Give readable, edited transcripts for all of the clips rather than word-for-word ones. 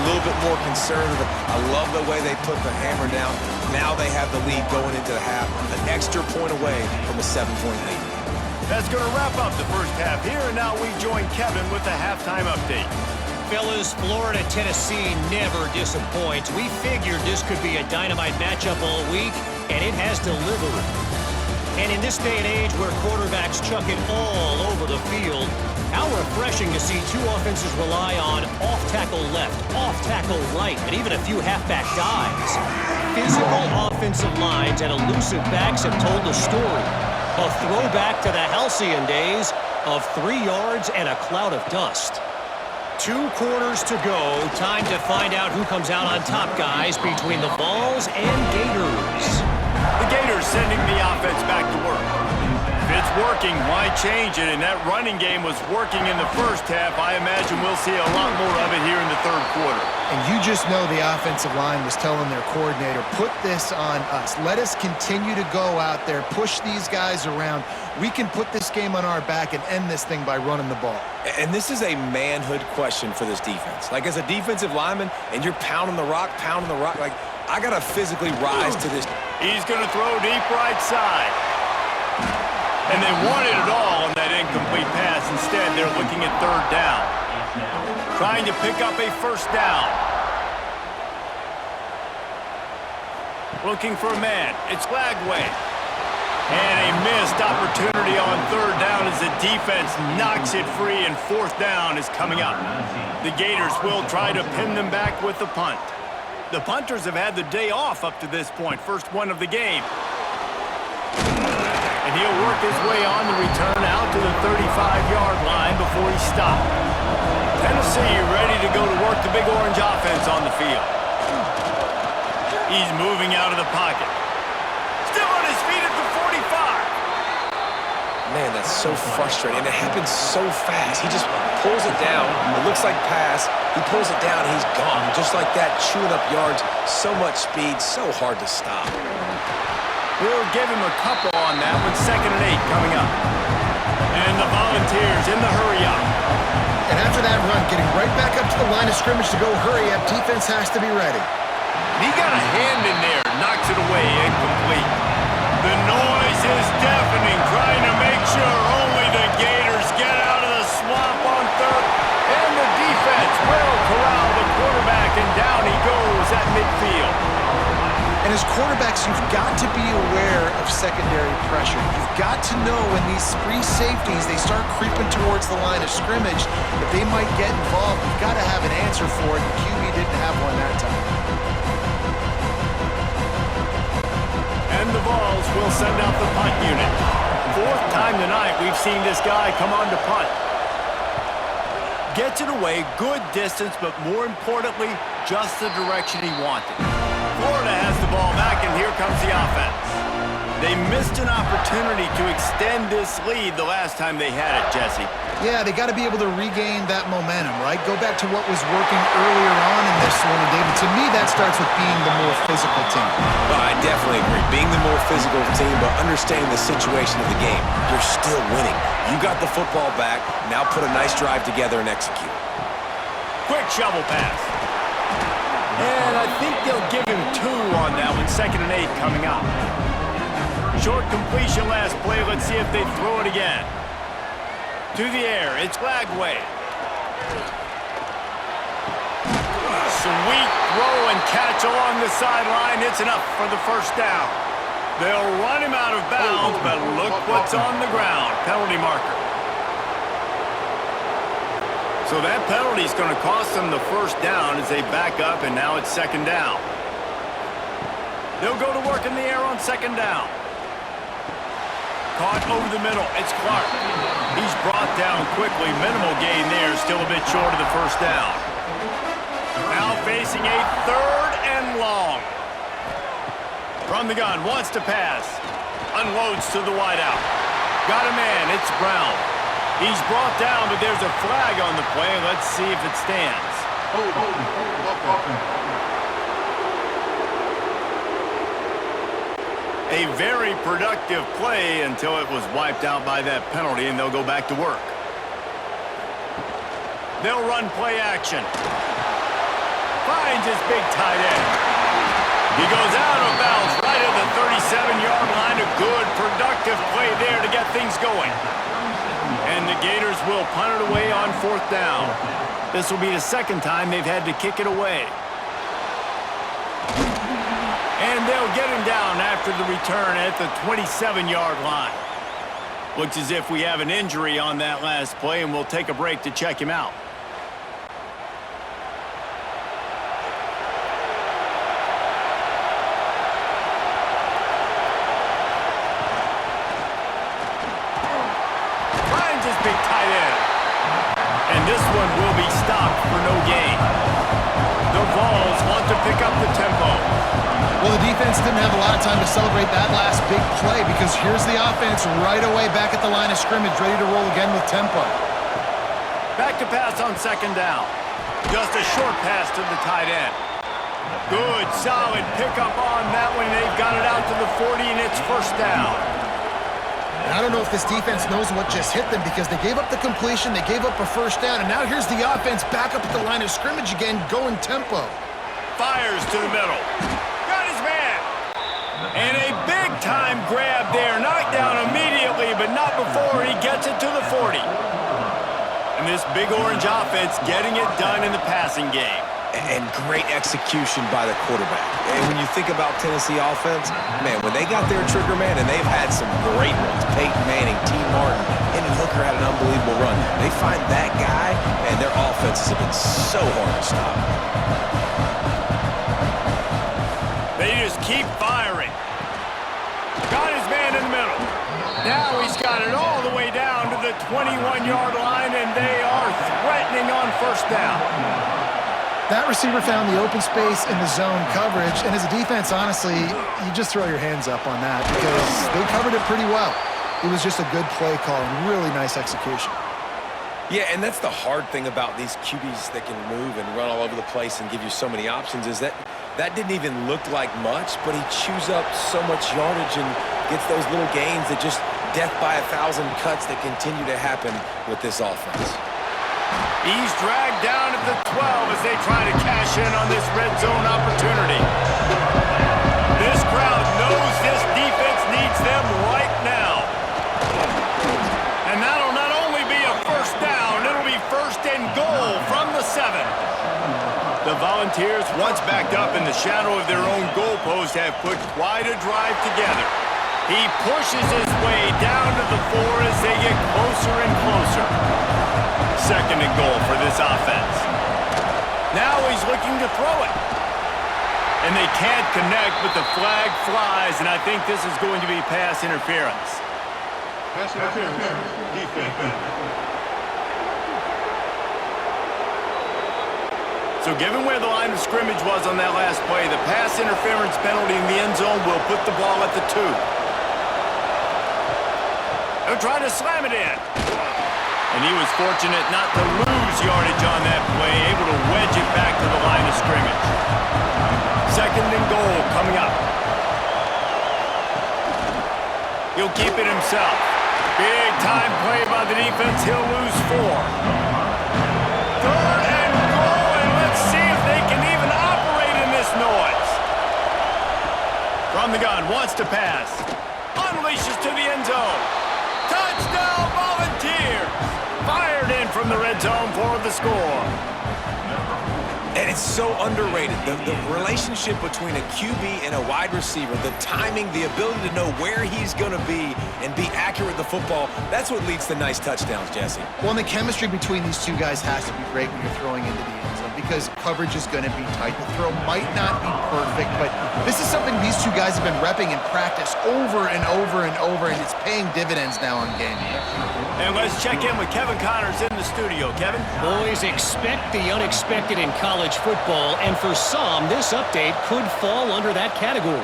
little bit more conservative. I love the way they put the hammer down. Now they have the lead going into the half, an extra point away from a 7-point lead. That's going to wrap up the first half here, and now we join Kevin with the halftime update. Fellas, Florida-Tennessee never disappoints. We figured this could be a dynamite matchup all week, and it has delivered. And in this day and age where quarterbacks chuck it all over the field, how refreshing to see two offenses rely on off-tackle left, off-tackle right, and even a few halfback dives. Physical offensive lines and elusive backs have told the story. A throwback to the halcyon days of 3 yards and a cloud of dust. 2 quarters to go. Time to find out who comes out on top, guys, between the Vols and Gators. The Gators sending the offense back to work. If it's working, why change it? And that running game was working in the first half. I imagine we'll see a lot more of it here in the third quarter. And you just know the offensive line was telling their coordinator, put this on us. Let us continue to go out there, push these guys around. We can put this game on our back and end this thing by running the ball. And this is a manhood question for this defense. Like, as a defensive lineman, and you're pounding the rock, like, I got to physically rise to this. He's going to throw deep right side. And they wanted it all on that incomplete pass. Instead, they're looking at third down. Trying to pick up a first down. Looking for a man. It's Lagway. And a missed opportunity on third down as the defense knocks it free, and fourth down is coming up. The Gators will try to pin them back with the punt. The punters have had the day off up to this point. First one of the game. And he'll work his way on the return out to the 35-yard line before he stopped. Tennessee ready to go to work the Big Orange offense on the field. He's moving out of the pocket. Still on his feet at the 45. Man, that's so frustrating. And it happens so fast. He just pulls it down. It looks like pass. He pulls it down, and he's gone. Just like that, chewing up yards. So much speed, so hard to stop. We'll give him a couple on that one. 2nd and 8 coming up. And the Volunteers in the hurry-up. And after that run, getting right back up to the line of scrimmage to go hurry up, defense has to be ready. He got a hand in there, knocks it away, incomplete. The noise is deafening, trying to make sure only the Gators get out of the swamp on third. And the defense will corral the quarterback, and down he goes at midfield. And as quarterbacks, you've got to be aware of secondary pressure. You've got to know when these free safeties, they start creeping towards the line of scrimmage, that they might get involved. You've got to have an answer for it. The QB didn't have one that time. And the Vols will send out the punt unit. 4th time tonight we've seen this guy come on to punt. Gets it away, good distance, but more importantly, just the direction he wanted. Florida has the ball back, and here comes the offense. They missed an opportunity to extend this lead the last time they had it, Jesse. Yeah, they got to be able to regain that momentum, right? Go back to what was working earlier on in this one, and David, to me, that starts with being the more physical team. Well, I definitely agree. Being the more physical team, but understanding the situation of the game. You're still winning. You got the football back. Now put a nice drive together and execute. Quick shovel pass. And I think they'll give him 2 on that one. 2nd and 8 coming up. Short completion last play. Let's see if they throw it again. To the air. It's Lagway. Sweet throw and catch along the sideline. It's enough for the first down. They'll run him out of bounds, but look what's on the ground. Penalty marker. So that penalty is going to cost them the first down as they back up, and now it's 2nd down. They'll go to work in the air on 2nd down. Caught over the middle. It's Clark. He's brought down quickly. Minimal gain there. Still a bit short of the first down. Now facing a 3rd and long. From the gun. Wants to pass. Unloads to the wideout. Got a man. It's Brown. He's brought down, but there's a flag on the play. Let's see if it stands. A very productive play until it was wiped out by that penalty, and they'll go back to work. They'll run play action. finds his big tight end. He goes out of bounds right at the 37-yard line. A good, productive play there to get things going. And the Gators will punt it away on 4th down. This will be the second time they've had to kick it away. And they'll get him down after the return at the 27-yard line. Looks as if we have an injury on that last play, and we'll take a break to check him out. Finds his big tight end. And this one will be stopped for no gain. The Vols want to pick up the tempo. Well, the defense didn't have a lot of time to celebrate that last big play because here's the offense right away back at the line of scrimmage, ready to roll again with tempo. Back to pass on 2nd down. Just a short pass to the tight end. Good, solid pickup on that one. They've got it out to the 40, and it's 1st down. And I don't know if this defense knows what just hit them because they gave up the completion, they gave up a 1st down, and now here's the offense back up at the line of scrimmage again, going tempo. Fires to the middle. Got his man. And a big-time grab there. Knocked down immediately, but not before he gets it to the 40. And this big orange offense getting it done in the passing game. And great execution by the quarterback. And when you think about Tennessee offense, man, when they got their trigger man, and they've had some great ones, Peyton Manning, T. Martin, Hendon Hooker had an unbelievable run. They find that guy, and their offenses have been so hard to stop. They just keep firing. Got his man in the middle. Now he's got it all the way down to the 21-yard line, and they are threatening on 1st down. That receiver found the open space in the zone coverage, and as a defense, honestly, you just throw your hands up on that because they covered it pretty well. It was just a good play call and really nice execution. Yeah, and that's the hard thing about these QBs that can move and run all over the place and give you so many options is that didn't even look like much, but he chews up so much yardage and gets those little gains that just death by 1,000 cuts that continue to happen with this offense. He's dragged down at the 12 as they try to cash in on this red zone opportunity. This crowd knows this defense needs them right now. And that'll not only be a 1st down, it'll be 1st and goal from the 7. The Volunteers, once backed up in the shadow of their own goalpost, have put quite a drive together. He pushes his way down to the 4 as they get closer and closer. 2nd and goal for this offense. Now he's looking to throw it. And they can't connect, but the flag flies, and I think this is going to be pass interference. Pass interference. Defense. So given where the line of scrimmage was on that last play, the pass interference penalty in the end zone will put the ball at the 2. They're trying to slam it in. And he was fortunate not to lose yardage on that play, able to wedge it back to the line of scrimmage. 2nd and goal coming up. He'll keep it himself. Big time play by the defense. He'll lose 4. 3rd and goal, and let's see if they can even operate in this noise. From the gun, wants to pass. Unleashes to the end zone. Touchdown, Volunteers! Fired in from the red zone for the score. And it's so underrated. The relationship between a QB and a wide receiver, the timing, the ability to know where he's going to be and be accurate with the football, that's what leads to nice touchdowns, Jesse. Well, and the chemistry between these two guys has to be great when you're throwing into the end zone because coverage is going to be tight. The throw might not be perfect, but this is something these two guys have been repping in practice over and over and over, and it's paying dividends now on game. And let's check in with Kevin Connors in the studio. Kevin? Boys, expect the unexpected in college football, and for some, this update could fall under that category.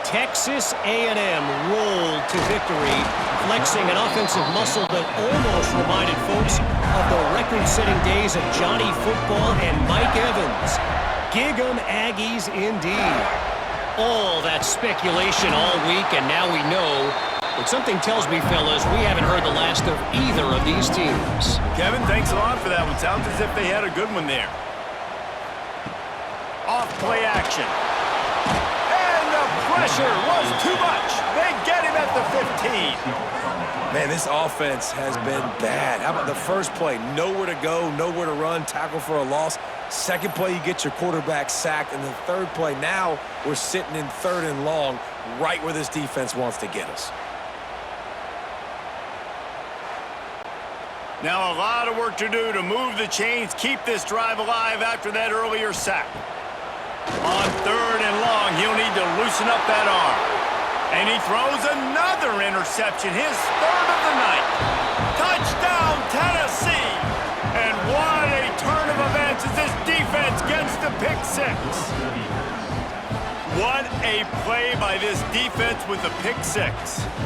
Texas A&M rolled to victory, flexing an offensive muscle that almost reminded folks of the record-setting days of Johnny Football and Mike Evans. Gig 'em Aggies indeed. All that speculation all week, and now we know. But something tells me, fellas, we haven't heard the last of either of these teams. Kevin, thanks a lot for that one. Sounds as if they had a good one there. off play action. And the pressure was too much. They get him at the 15. Man, this offense has been bad. How about the first play? Nowhere to go, nowhere to run, tackle for a loss. Second play, you get your quarterback sacked. And the third play, now we're sitting in 3rd and long, right where this defense wants to get us. Now a lot of work to do to move the chains, keep this drive alive after that earlier sack. On 3rd and long, he'll need to loosen up that arm. And he throws another interception, his 3rd of the night. Touchdown, Tennessee! And what a turn of events as this defense gets the pick 6. What a play by this defense with the pick 6.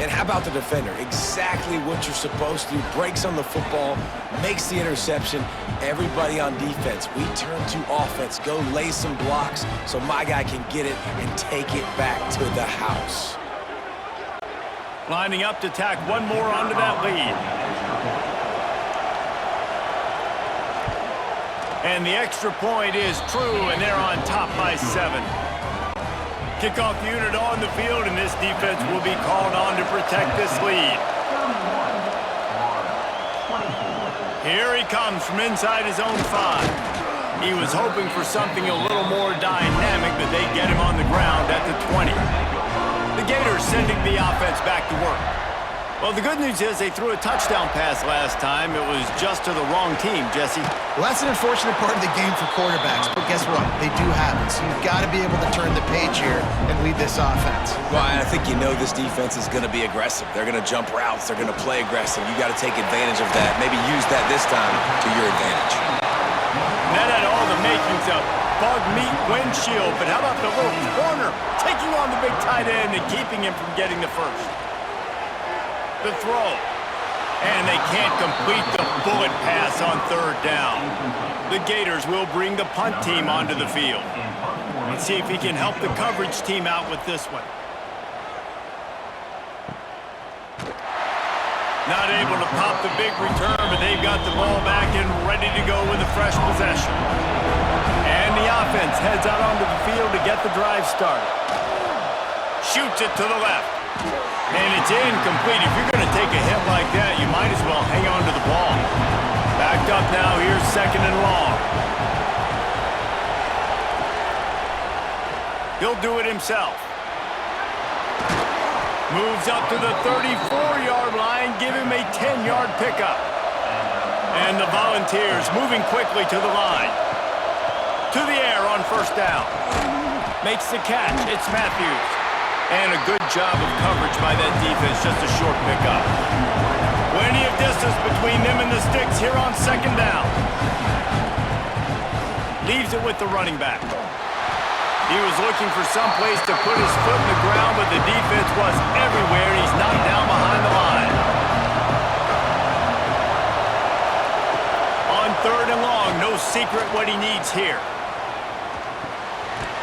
And how about the defender? Exactly what you're supposed to do. Breaks on the football, makes the interception. Everybody on defense, we turn to offense. Go lay some blocks so my guy can get it and take it back to the house. Lining up to tack one more onto that lead. And the extra point is true, and they're on top by 7. Kickoff unit on the field, and this defense will be called on to protect this lead. Here he comes from inside his own 5. He was hoping for something a little more dynamic, but they get him on the ground at the 20. The Gators sending the offense back to work. Well, the good news is they threw a touchdown pass last time. It was just to the wrong team, Jesse. Well, that's an unfortunate part of the game for quarterbacks, but guess what? They do happen, so you've got to be able to turn the page here and lead this offense. Well, and I think you know this defense is going to be aggressive. They're going to jump routes. They're going to play aggressive. You got to take advantage of that. Maybe use that this time to your advantage. That had all the makings of bug meat windshield, but how about the little corner taking on the big tight end and keeping him from getting the first? The throw. And they can't complete the bullet pass on 3rd down. The Gators will bring the punt team onto the field. Let's see if he can help the coverage team out with this one. Not able to pop the big return, but they've got the ball back and ready to go with a fresh possession. And the offense heads out onto the field to get the drive started. Shoots it to the left. And it's incomplete. If you're going to take a hit like that, you might as well hang on to the ball. Backed up now. Here's 2nd and long. He'll do it himself. Moves up to the 34-yard line. Give him a 10-yard pickup. And the Volunteers moving quickly to the line. To the air on 1st down. Makes the catch. It's Matthews. And a good job of coverage by that defense, just a short pickup. Plenty of distance between them and the sticks here on 2nd down. Leaves it with the running back. He was looking for some place to put his foot in the ground, but the defense was everywhere, and he's knocked down behind the line. On 3rd and long, no secret what he needs here.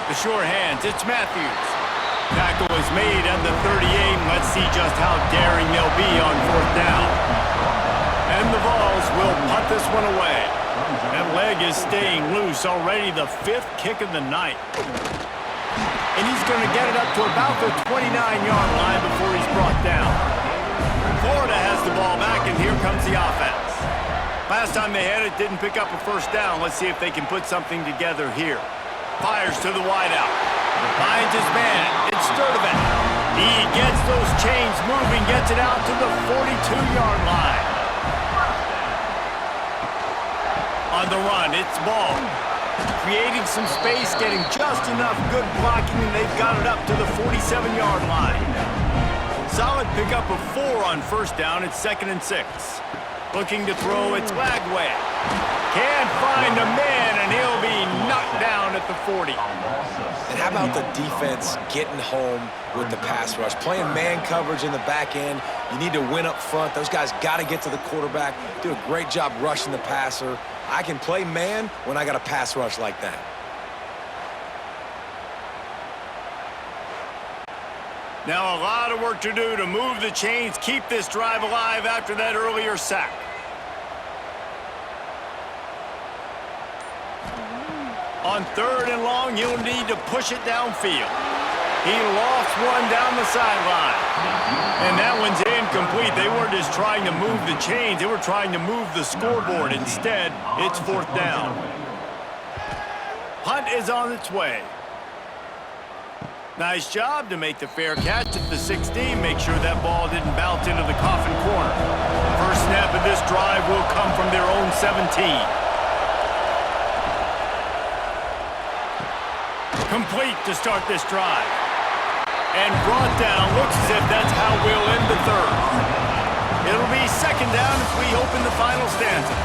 The sure hands, it's Matthews. Tackle is made at the 38. Let's see just how daring they'll be on 4th down. And the Vols will punt this one away. That leg is staying loose. Already the 5th kick of the night. And he's going to get it up to about the 29-yard line before he's brought down. Florida has the ball back, and here comes the offense. Last time they had it, didn't pick up a 1st down. Let's see if they can put something together here. Fires to the wideout. Finds his man. It's Sturdivant. He gets those chains moving, gets it out to the 42-yard line. On the run, it's Ball. Creating some space, getting just enough good blocking, and they've got it up to the 47-yard line. Solid pickup of 4 on 1st down. It's 2nd and 6. Looking to throw, it's Lagway. Can't find a man, and he'll be knocked down at the 40. And how about the defense getting home with the pass rush? Playing man coverage in the back end. You need to win up front. Those guys got to get to the quarterback. Do a great job rushing the passer. I can play man when I got a pass rush like that. Now a lot of work to do to move the chains, keep this drive alive after that earlier sack. On 3rd and long, he'll need to push it downfield. He lofts one down the sideline. And that one's incomplete. They weren't just trying to move the chains. They were trying to move the scoreboard. Instead, it's 4th down. Hunt is on its way. Nice job to make the fair catch at the 16. Make sure that ball didn't bounce into the coffin corner. First snap of this drive will come from their own 17. Complete to start this drive. And brought down. Looks as if that's how we'll end the 3rd. It'll be 2nd down as we open the final stanza.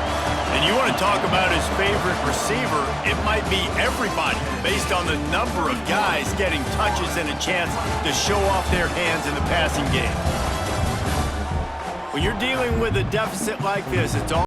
And you want to talk about his favorite receiver, it might be everybody based on the number of guys getting touches and a chance to show off their hands in the passing game. When you're dealing with a deficit like this, it's all